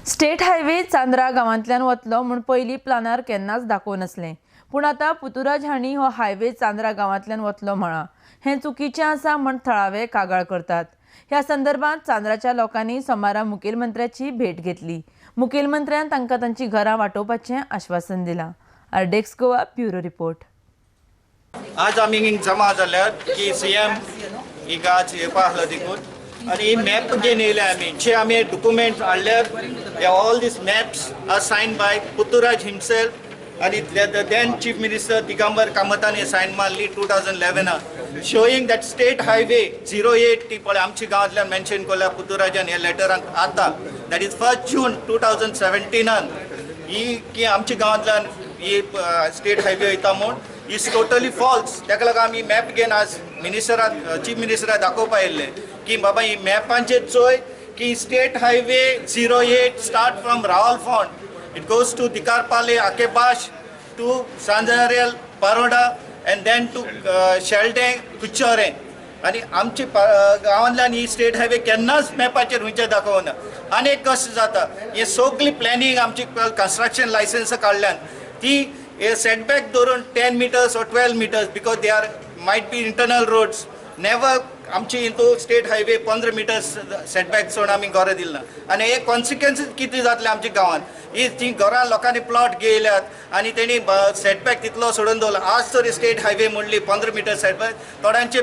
State highway Chandra गांवांतल्यान वतलो म्हूण पयलीं प्लानार केन्नाच दाखोवन नासलें, पूण आतां पुतुराज हांणी हो हायवे चांद्रा गांवांतल्यान वतलो म्हळां. हें चुकीचें आसा म्हूण थळावे कागाळ करतात. ह्या संदर्भांत चांद्राच्या लोकांनी सोमारा मुखेलमंत्र्याची भेट घेतली. मुखेलमंत्र्यान तांकां तांचीं घरां वांटोवपाचें आश्वासन दिलां. आरडेक्स गोवा ब्युरो रिपोर्ट. आज आम्ही जमा जाल्यात की सीएम एक आज येवपा आसलो देखून आणि मॅप घेवन येयले आमी डॉक्युमेंट्स हाडल्यात. All these maps are signed by Puturaj himself आणि देन चीफ मिनिस्टर दिगंबर कामतान सायन मारली 2011 शोईंग दॅट स्टेट हायवे 08 ती पळय आमच्या गांवांतल्यान मेन्शन केल्या पुतुराजान ह्या लेटरान आता दॅट इज 1 जून 2017 ही की आमच्या गांवांतल्यान ही स्टेट हायवे वयता म्हूण इज टोटली फॉल्स. ताका लागून आमी मॅप घेवन आज चीफ मिनिस्टराक दाखोवपा येयल्ले की बाबा ही मॅपांचेर चोय की स्टेट हायवे 08 स्टार्ट फ्रॉम रावल फोंड इट गोज टू दिकारपाले आकेबाश टू सांजारेल Paroda and then to Shelde Curchorem आणि आमची गांवांतल्यान ही स्टेट हायवे केन्नाच मॅपाचेर खंयचे दाखोवना. आनी एक गोश्ट जाता हे सगळी प्लॅनिंग आमची कन्स्ट्रक्शन लायसन्स काडल्यान ती setback धरून 10 meters or 12 meters because they are might be internal roads. Never आमची हितू स्टेट हायवे 15 meters setback सोडून आमी घरां दिलना आनी हे कॉन्सिक्वन्सीस कितें जातले आमच्या गांवांत ही ती घरां लोकांनी प्लॉट घेयल्यात आनी तेणी सेटबॅक तितलो सोडून दवरला. आज तर स्टेट हायवे म्हणली 15 meters सेटबॅक थोड्यांचे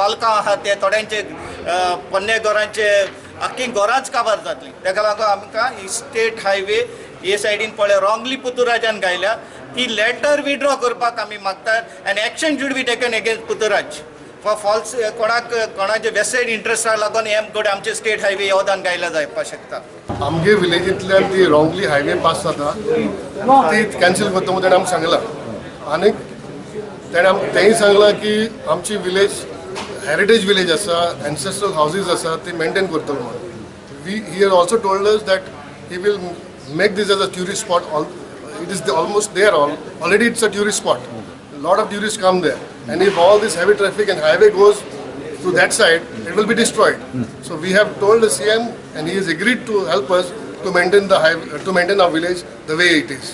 बालकां आहात ते थोड्यांचे पोन्ने घरांचे आख्खी घरांच काबार जातली. ताका लागून आमकां ही स्टेट हायवे हे सायडीन पळय रॉंगली पुतुराजान गायल्या ती लेटर विड्रॉ करपाक आमी मागतात आनी action should be taken against Puturaj for false कोणाचे वेस्टेड इंट्रस्टाक लागून हे घडये आमचे स्टेट हायवे योदान गायला जावपाक शकता. आमगे विलेजींतल्यान ती रॉंगली हायवे पास जाता ती कॅन्सल करता म्हणून ताणें आमकां सांगलां. आनी तेंय सांगलां की आमची विलेज हेरिटेज विलेज आसा, एन्सेस्ट्रल हावजीस आसा ती मेंटेन करतलो म्हणून. He has also told us that he will make this as a tourist spot. It is almost there already. It's a tourist spot. A lot of tourists come there, and if all this heavy traffic and highway goes to that side, it will be destroyed. So we have told the CM, and he has agreed to help us to maintain the highway, to maintain our village the way it is.